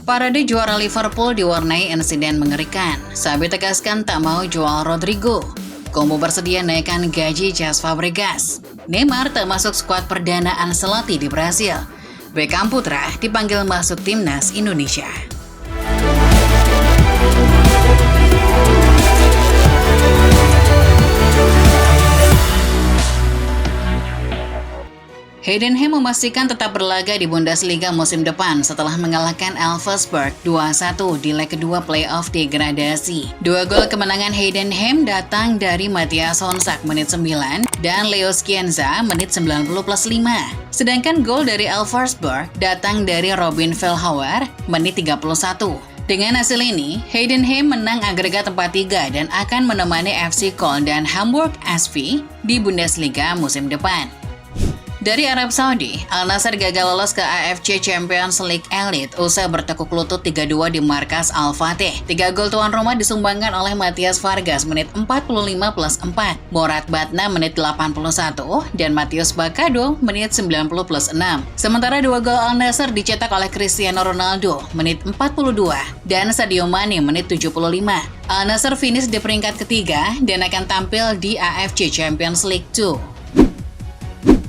Parade juara Liverpool diwarnai insiden mengerikan. Xabi tegaskan tak mau jual Rodrigo. Como bersedia naikkan gaji Cesc Fabregas. Neymar tak masuk skuad perdana Ancelotti di Brasil. Beckham Putra dipanggil masuk timnas Indonesia. Heidenheim memastikan tetap berlaga di Bundesliga musim depan setelah mengalahkan Elversberg 2-1 di leg kedua playoff degradasi. 2 gol kemenangan Heidenheim datang dari Matthias Honsak menit 9 dan Leo Scienza menit 90+5. Sedangkan gol dari Elversberg datang dari Robin Velhauer menit 31. Dengan hasil ini, Heidenheim menang agregat 4-3 dan akan menemani FC Köln dan Hamburg SV di Bundesliga musim depan. Dari Arab Saudi, Al Nassr gagal lolos ke AFC Champions League Elite usai bertekuk lutut 3-2 di markas Al Fateh. 3 gol tuan rumah disumbangkan oleh Matthias Vargas menit 45+4, Mourad Batna menit 81, dan Matheus Bakado menit 90+6. Sementara 2 gol Al Nassr dicetak oleh Cristiano Ronaldo menit 42 dan Sadio Mane menit 75. Al Nassr finish di peringkat ketiga dan akan tampil di AFC Champions League 2.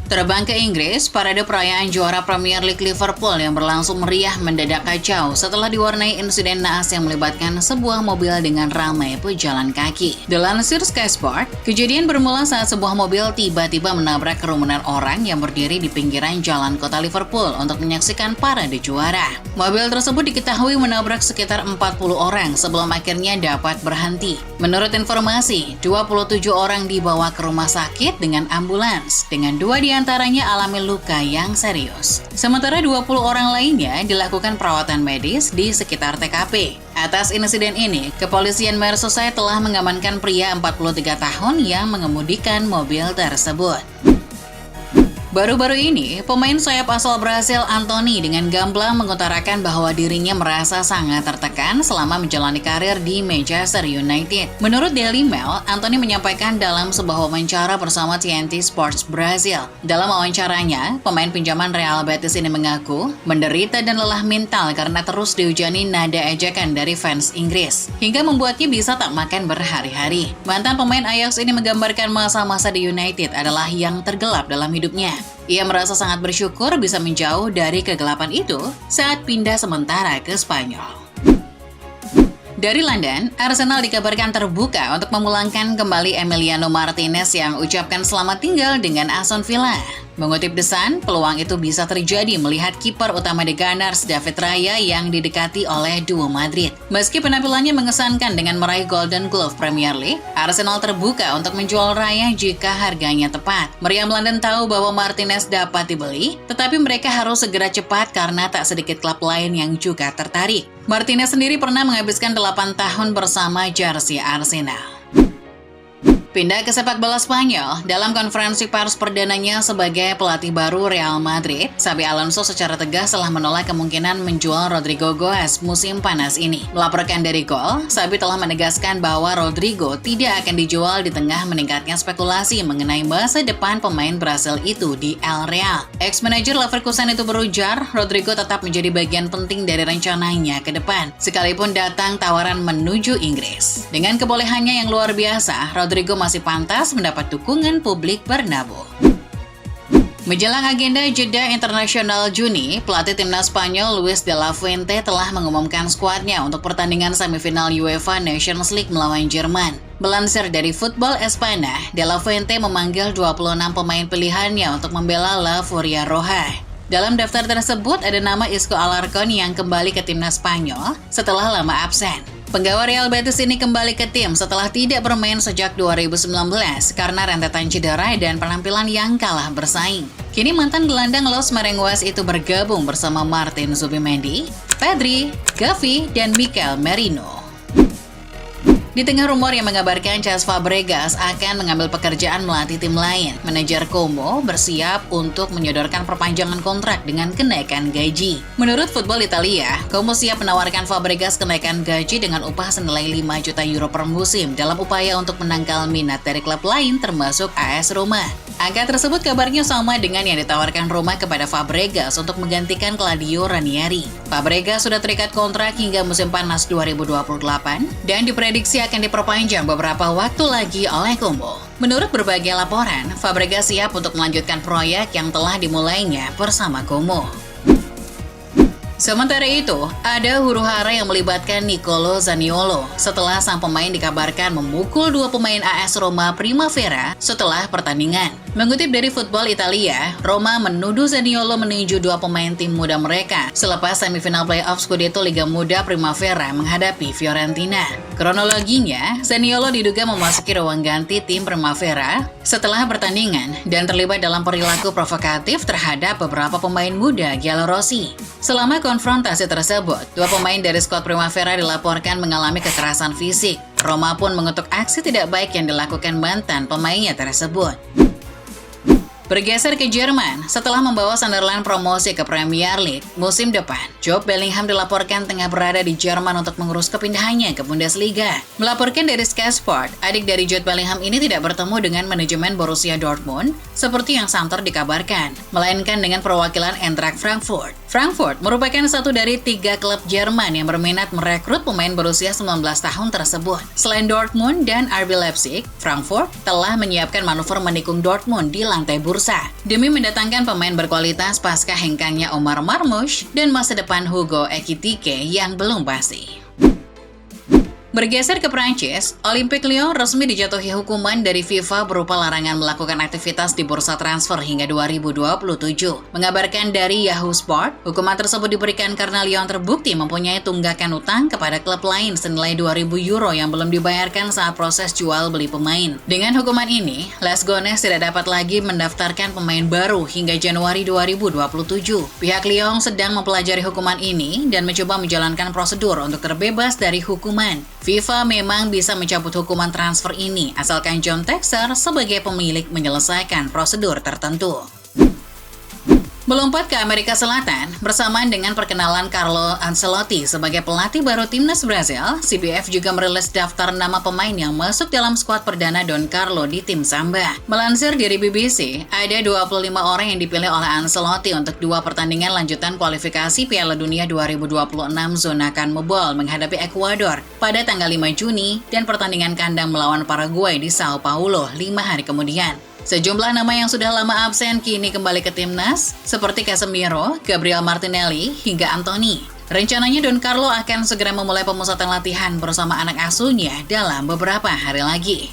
Terbang ke Inggris, parade perayaan juara Premier League Liverpool yang berlangsung meriah mendadak kacau setelah diwarnai insiden naas yang melibatkan sebuah mobil dengan ramai pejalan kaki. Dilansir Sky Sport, kejadian bermula saat sebuah mobil tiba-tiba menabrak kerumunan orang yang berdiri di pinggiran jalan kota Liverpool untuk menyaksikan parade juara. Mobil tersebut diketahui menabrak sekitar 40 orang sebelum akhirnya dapat berhenti. Menurut informasi, 27 orang dibawa ke rumah sakit dengan ambulans, dengan 2 diantaranya alami luka yang serius. Sementara 20 orang lainnya dilakukan perawatan medis di sekitar TKP. Atas insiden ini, kepolisian Merseyside telah mengamankan pria 43 tahun yang mengemudikan mobil tersebut. Baru-baru ini, pemain sayap asal Brasil Antony dengan gamblang mengutarakan bahwa dirinya merasa sangat tertekan selama menjalani karir di Manchester United. Menurut Daily Mail, Antony menyampaikan dalam sebuah wawancara bersama TNT Sports Brazil. Dalam wawancaranya, pemain pinjaman Real Betis ini mengaku menderita dan lelah mental karena terus dihujani nada ejekan dari fans Inggris, hingga membuatnya bisa tak makan berhari-hari. Mantan pemain Ajax ini menggambarkan masa-masa di United adalah yang tergelap dalam hidupnya. Ia merasa sangat bersyukur bisa menjauh dari kegelapan itu saat pindah sementara ke Spanyol. Dari London, Arsenal dikabarkan terbuka untuk memulangkan kembali Emiliano Martinez yang ucapkan selamat tinggal dengan Aston Villa. Mengutip The Sun, peluang itu bisa terjadi melihat kiper utama The Gunners David Raya yang didekati oleh duo Madrid. Meski penampilannya mengesankan dengan meraih Golden Glove Premier League, Arsenal terbuka untuk menjual Raya jika harganya tepat. Meriam London tahu bahwa Martinez dapat dibeli, tetapi mereka harus segera cepat karena tak sedikit klub lain yang juga tertarik. Martinez sendiri pernah menghabiskan 8 tahun bersama jersey Arsenal. Pindah ke sepak bola Spanyol, dalam konferensi pers perdananya sebagai pelatih baru Real Madrid, Xabi Alonso secara tegas telah menolak kemungkinan menjual Rodrigo Goes musim panas ini. Melaporkan dari Gol, Xabi telah menegaskan bahwa Rodrigo tidak akan dijual di tengah meningkatnya spekulasi mengenai masa depan pemain Brasil itu di El Real. Ex-manajer Leverkusen itu berujar, Rodrigo tetap menjadi bagian penting dari rencananya ke depan, sekalipun datang tawaran menuju Inggris. Dengan kebolehannya yang luar biasa, Rodrigo masih pantas mendapat dukungan publik Bernabeu. Menjelang agenda jeda internasional Juni, pelatih timnas Spanyol Luis de la Fuente telah mengumumkan skuadnya untuk pertandingan semifinal UEFA Nations League melawan Jerman. Melansir dari Football Espana, de la Fuente memanggil 26 pemain pilihannya untuk membela La Furia Roja. Dalam daftar tersebut ada nama Isco Alarcón yang kembali ke timnas Spanyol setelah lama absen. Penggawa Real Betis ini kembali ke tim setelah tidak bermain sejak 2019 karena rentetan cedera dan penampilan yang kalah bersaing. Kini mantan gelandang Los Merengues itu bergabung bersama Martin Zubimendi, Pedri, Gavi, dan Mikel Merino. Di tengah rumor yang mengabarkan Cesc Fabregas akan mengambil pekerjaan melatih tim lain, manajer Como bersiap untuk menyodorkan perpanjangan kontrak dengan kenaikan gaji. Menurut Football Italia, Como siap menawarkan Fabregas kenaikan gaji dengan upah senilai 5 juta euro per musim dalam upaya untuk menangkal minat dari klub lain termasuk AS Roma. Angka tersebut kabarnya sama dengan yang ditawarkan Roma kepada Fabregas untuk menggantikan Claudio Ranieri. Fabregas sudah terikat kontrak hingga musim panas 2028 dan diprediksi akan diperpanjang beberapa waktu lagi oleh Como. Menurut berbagai laporan, Fabregas siap untuk melanjutkan proyek yang telah dimulainya bersama Como. Sementara itu, ada huru-hara yang melibatkan Nicolo Zaniolo setelah sang pemain dikabarkan memukul dua pemain AS Roma Primavera setelah pertandingan. Mengutip dari Football Italia, Roma menuduh Zaniolo meninju dua pemain tim muda mereka selepas semifinal playoff Scudetto Liga Muda Primavera menghadapi Fiorentina. Kronologinya, Zaniolo diduga memasuki ruang ganti tim Primavera setelah pertandingan dan terlibat dalam perilaku provokatif terhadap beberapa pemain muda Giallorossi. Selama konfrontasi tersebut, dua pemain dari skuad Primavera dilaporkan mengalami kekerasan fisik. Roma pun mengutuk aksi tidak baik yang dilakukan mantan pemainnya tersebut. Bergeser ke Jerman, setelah membawa Sunderland promosi ke Premier League musim depan, Jude Bellingham dilaporkan tengah berada di Jerman untuk mengurus kepindahannya ke Bundesliga. Melaporkan dari Sky Sport, adik dari Jude Bellingham ini tidak bertemu dengan manajemen Borussia Dortmund seperti yang santer dikabarkan, melainkan dengan perwakilan Eintracht Frankfurt. Frankfurt merupakan satu dari 3 klub Jerman yang berminat merekrut pemain berusia 19 tahun tersebut. Selain Dortmund dan RB Leipzig, Frankfurt telah menyiapkan manuver menikung Dortmund di lantai bursa demi mendatangkan pemain berkualitas pasca hengkangnya Omar Marmoush dan masa depan Hugo Ekitike yang belum pasti. Bergeser ke Prancis, Olympique Lyon resmi dijatuhi hukuman dari FIFA berupa larangan melakukan aktivitas di bursa transfer hingga 2027. Mengabarkan dari Yahoo Sport, hukuman tersebut diberikan karena Lyon terbukti mempunyai tunggakan utang kepada klub lain senilai 2.000 euro yang belum dibayarkan saat proses jual beli pemain. Dengan hukuman ini, Les Gones tidak dapat lagi mendaftarkan pemain baru hingga Januari 2027. Pihak Lyon sedang mempelajari hukuman ini dan mencoba menjalankan prosedur untuk terbebas dari hukuman. FIFA memang bisa mencabut hukuman transfer ini asalkan John Textor sebagai pemilik menyelesaikan prosedur tertentu. Melompat ke Amerika Selatan, bersamaan dengan perkenalan Carlo Ancelotti sebagai pelatih baru timnas Brasil, CBF juga merilis daftar nama pemain yang masuk dalam skuad perdana Don Carlo di tim Samba. Melansir dari BBC, ada 25 orang yang dipilih oleh Ancelotti untuk 2 pertandingan lanjutan kualifikasi Piala Dunia 2026 zona CONMEBOL menghadapi Ekuador pada tanggal 5 Juni dan pertandingan kandang melawan Paraguay di Sao Paulo 5 hari kemudian. Sejumlah nama yang sudah lama absen kini kembali ke timnas, seperti Casemiro, Gabriel Martinelli, hingga Anthony. Rencananya Don Carlo akan segera memulai pemusatan latihan bersama anak asuhnya dalam beberapa hari lagi.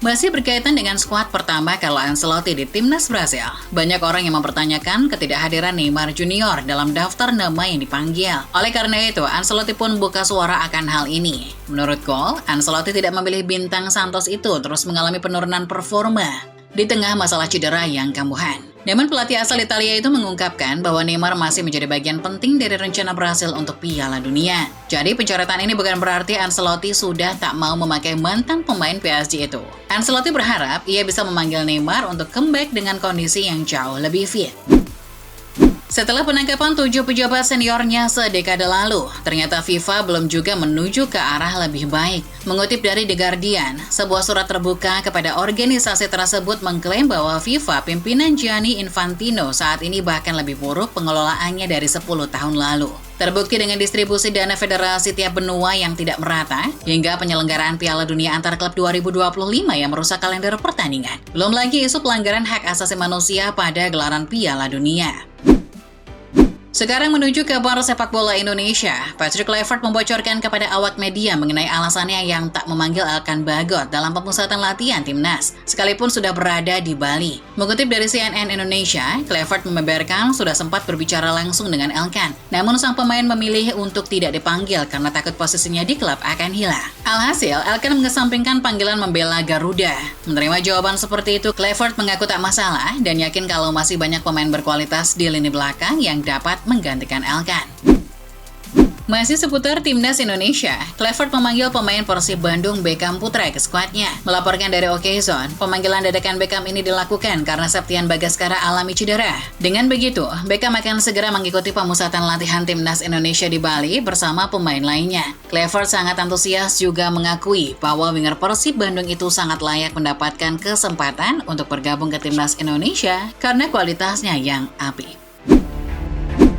Masih berkaitan dengan skuad pertama Carlo Ancelotti di timnas Brasil, banyak orang yang mempertanyakan ketidakhadiran Neymar Junior dalam daftar nama yang dipanggil. Oleh karena itu, Ancelotti pun buka suara akan hal ini. Menurut Goal, Ancelotti tidak memilih bintang Santos itu terus mengalami penurunan performa di tengah masalah cedera yang kambuhan. Namun pelatih asal Italia itu mengungkapkan bahwa Neymar masih menjadi bagian penting dari rencana Brasil untuk Piala Dunia. Jadi pencoretan ini bukan berarti Ancelotti sudah tak mau memakai mantan pemain PSG itu. Ancelotti berharap ia bisa memanggil Neymar untuk comeback dengan kondisi yang jauh lebih fit. Setelah penangkapan 7 pejabat seniornya sedekade lalu, ternyata FIFA belum juga menuju ke arah lebih baik. Mengutip dari The Guardian, sebuah surat terbuka kepada organisasi tersebut mengklaim bahwa FIFA pimpinan Gianni Infantino saat ini bahkan lebih buruk pengelolaannya dari 10 tahun lalu. Terbukti dengan distribusi dana federasi tiap benua yang tidak merata, hingga penyelenggaraan Piala Dunia antar klub 2025 yang merusak kalender pertandingan. Belum lagi isu pelanggaran hak asasi manusia pada gelaran Piala Dunia. Sekarang menuju kabar sepak bola Indonesia, Patrick Kluivert membocorkan kepada awak media mengenai alasannya yang tak memanggil Elkan Bagot dalam pemusatan latihan timnas, sekalipun sudah berada di Bali. Mengutip dari CNN Indonesia, Kluivert membeberkan sudah sempat berbicara langsung dengan Elkan, namun sang pemain memilih untuk tidak dipanggil karena takut posisinya di klub akan hilang. Alhasil, Elkan mengesampingkan panggilan membela Garuda. Menerima jawaban seperti itu, Kluivert mengaku tak masalah dan yakin kalau masih banyak pemain berkualitas di lini belakang yang dapat menggantikan Elkan. Masih seputar Timnas Indonesia, Clifford memanggil pemain Persib Bandung Beckham Putra ke skuadnya. Melaporkan dari Okezone, pemanggilan dadakan Beckham ini dilakukan karena Septian Bagaskara alami cedera. Dengan begitu, Beckham akan segera mengikuti pemusatan latihan Timnas Indonesia di Bali bersama pemain lainnya. Clifford sangat antusias juga mengakui bahwa winger Persib Bandung itu sangat layak mendapatkan kesempatan untuk bergabung ke Timnas Indonesia karena kualitasnya yang apik.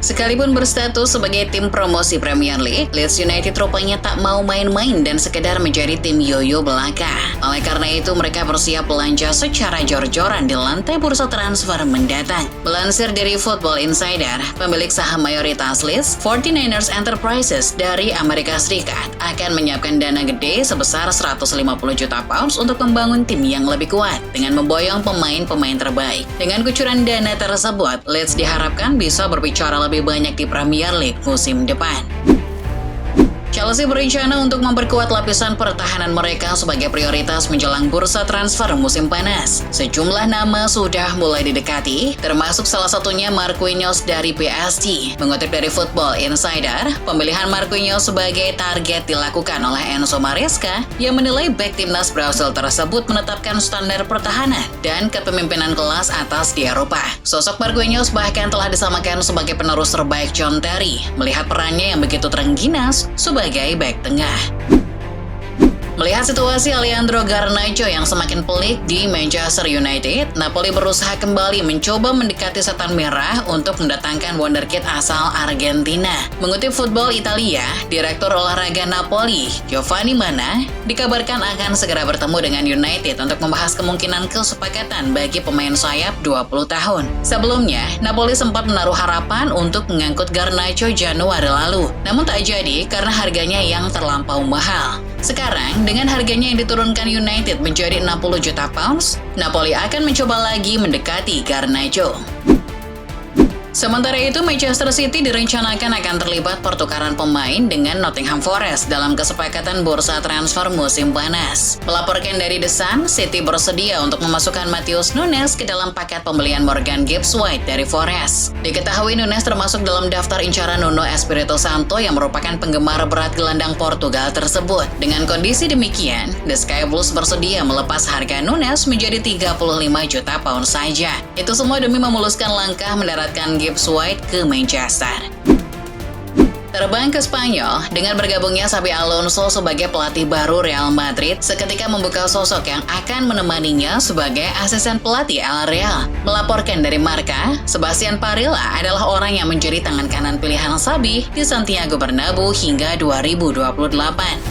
Sekalipun berstatus sebagai tim promosi Premier League, Leeds United rupanya tak mau main-main dan sekedar menjadi tim yoyo belaka. Oleh karena itu, mereka bersiap belanja secara jor-joran di lantai bursa transfer mendatang. Melansir dari Football Insider, pemilik saham mayoritas Leeds, 49ers Enterprises dari Amerika Serikat, akan menyiapkan dana gede sebesar 150 juta pounds untuk membangun tim yang lebih kuat dengan memboyong pemain-pemain terbaik. Dengan kucuran dana tersebut, Leeds diharapkan bisa berbicara lebih banyak di Premier League musim depan. Chelsea berencana untuk memperkuat lapisan pertahanan mereka sebagai prioritas menjelang bursa transfer musim panas. Sejumlah nama sudah mulai didekati, termasuk salah satunya Marquinhos dari PSG. Mengutip dari Football Insider, pemilihan Marquinhos sebagai target dilakukan oleh Enzo Maresca yang menilai bek timnas Brasil tersebut menetapkan standar pertahanan dan kepemimpinan kelas atas di Eropa. Sosok Marquinhos bahkan telah disamakan sebagai penerus terbaik John Terry, melihat perannya yang begitu terengginas sebagai bek tengah. Melihat situasi Alejandro Garnacho yang semakin pelik di Manchester United, Napoli berusaha kembali mencoba mendekati setan merah untuk mendatangkan wonderkid asal Argentina. Mengutip Football Italia, Direktur Olahraga Napoli, Giovanni Manna, dikabarkan akan segera bertemu dengan United untuk membahas kemungkinan kesepakatan bagi pemain sayap 20 tahun. Sebelumnya, Napoli sempat menaruh harapan untuk mengangkut Garnacho Januari lalu, namun tak jadi karena harganya yang terlampau mahal. Sekarang, dengan harganya yang diturunkan United menjadi 60 juta pounds, Napoli akan mencoba lagi mendekati Garnacho. Sementara itu, Manchester City direncanakan akan terlibat pertukaran pemain dengan Nottingham Forest dalam kesepakatan bursa transfer musim panas. Melaporkan dari The Sun, City bersedia untuk memasukkan Matheus Nunes ke dalam paket pembelian Morgan Gibbs-White dari Forest. Diketahui Nunes termasuk dalam daftar incaran Nuno Espirito Santo yang merupakan penggemar berat gelandang Portugal tersebut. Dengan kondisi demikian, The Sky Blues bersedia melepas harga Nunes menjadi 35 juta pound saja. Itu semua demi memuluskan langkah mendaratkan Gibbs-White ke Manchester. Terbang ke Spanyol, dengan bergabungnya Xabi Alonso sebagai pelatih baru Real Madrid, seketika membuka sosok yang akan menemaninya sebagai asisten pelatih El Real. Melaporkan dari Marca, Sebastian Parilla adalah orang yang menjadi tangan kanan pilihan Xabi di Santiago Bernabeu hingga 2028.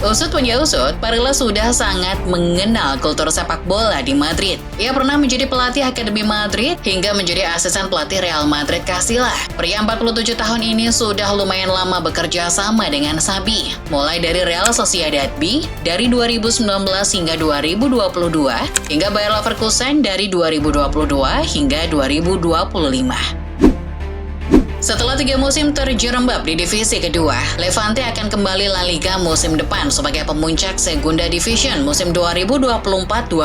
Usut punya usut, Parilla sudah sangat mengenal kultur sepak bola di Madrid. Ia pernah menjadi pelatih Akademi Madrid hingga menjadi asisten pelatih Real Madrid Castilla. Pria 47 tahun ini sudah lumayan lama bekerja sama dengan Xabi, mulai dari Real Sociedad B dari 2019 hingga 2022, hingga Bayer Leverkusen dari 2022 hingga 2025. Setelah 3 musim terjerembab di divisi kedua, Levante akan kembali La Liga musim depan sebagai pemuncak Segunda Division musim 2024-25.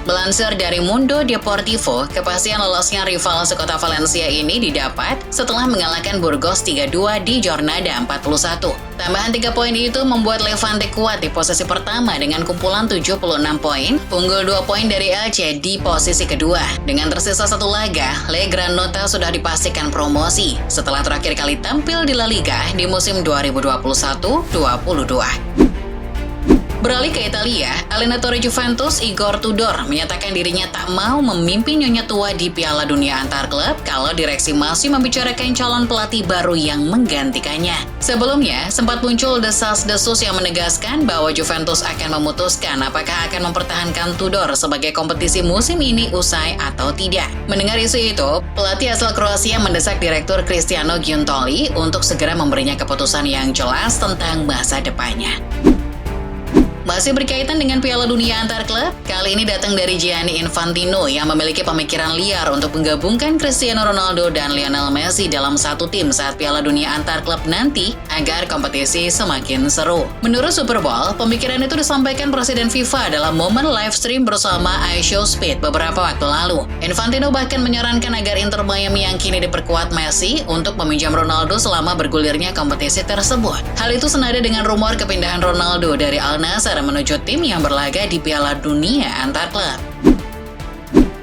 Melansir dari Mundo Deportivo, kepastian lolosnya rival sekota Valencia ini didapat setelah mengalahkan Burgos 3-2 di Jornada 41. Tambahan 3 poin itu membuat Levante kuat di posisi pertama dengan kumpulan 76 poin, unggul 2 poin dari Elche di posisi kedua. Dengan tersisa 1 laga, Le Granota sudah dipastikan promosi setelah terakhir kali tampil di La Liga di musim 2021-22. Beralih ke Italia, allenatore Juventus Igor Tudor menyatakan dirinya tak mau memimpin nyonya tua di Piala Dunia antar klub kalau direksi masih membicarakan calon pelatih baru yang menggantikannya. Sebelumnya, sempat muncul desas-desus yang menegaskan bahwa Juventus akan memutuskan apakah akan mempertahankan Tudor sebagai kompetisi musim ini usai atau tidak. Mendengar isu itu, pelatih asal Kroasia mendesak Direktur Cristiano Giuntoli untuk segera memberinya keputusan yang jelas tentang masa depannya. Masih berkaitan dengan Piala Dunia antar klub, kali ini datang dari Gianni Infantino yang memiliki pemikiran liar untuk menggabungkan Cristiano Ronaldo dan Lionel Messi dalam satu tim saat Piala Dunia antar klub nanti agar kompetisi semakin seru. Menurut Super Bowl, pemikiran itu disampaikan Presiden FIFA dalam momen live stream bersama iShowSpeed beberapa waktu lalu. Infantino bahkan menyarankan agar Inter Miami yang kini diperkuat Messi untuk meminjam Ronaldo selama bergulirnya kompetisi tersebut. Hal itu senada dengan rumor kepindahan Ronaldo dari Al Nassr menuju tim yang berlaga di Piala Dunia antar klub.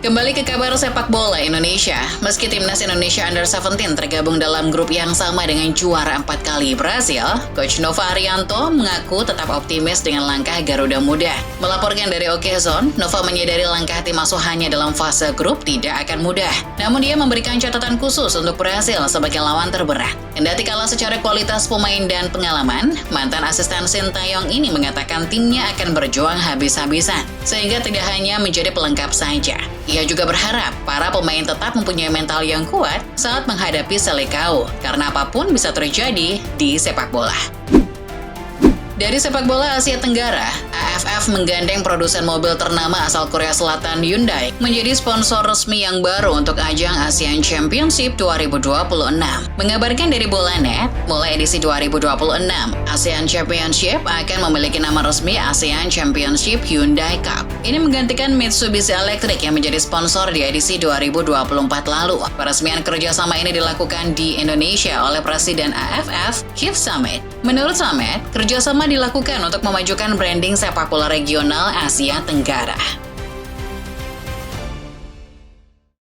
Kembali ke kabar sepak bola Indonesia. Meski timnas Indonesia Under-17 tergabung dalam grup yang sama dengan juara 4 kali Brasil, Coach Nova Arianto mengaku tetap optimis dengan langkah Garuda Muda. Melaporkan dari Okezone, Nova menyadari langkah tim asuhannya dalam fase grup tidak akan mudah. Namun dia memberikan catatan khusus untuk Brasil sebagai lawan terberat. Kendati kalah secara kualitas pemain dan pengalaman, mantan asisten Sintayong ini mengatakan timnya akan berjuang habis-habisan, sehingga tidak hanya menjadi pelengkap saja. Ia juga berharap para pemain tetap mempunyai mental yang kuat saat menghadapi Selecao, karena apapun bisa terjadi di sepak bola. Dari sepak bola Asia Tenggara, AFF menggandeng produsen mobil ternama asal Korea Selatan Hyundai menjadi sponsor resmi yang baru untuk ajang Asian Championship 2026. Mengabarkan dari Bolanet, mulai edisi 2026, Asian Championship akan memiliki nama resmi ASEAN Championship Hyundai Cup. Ini menggantikan Mitsubishi Electric yang menjadi sponsor di edisi 2024 lalu. Peresmian kerjasama ini dilakukan di Indonesia oleh Presiden AFF, Keith Samet. Menurut Samet, kerjasama dilakukan untuk memajukan branding sepak bola regional Asia Tenggara.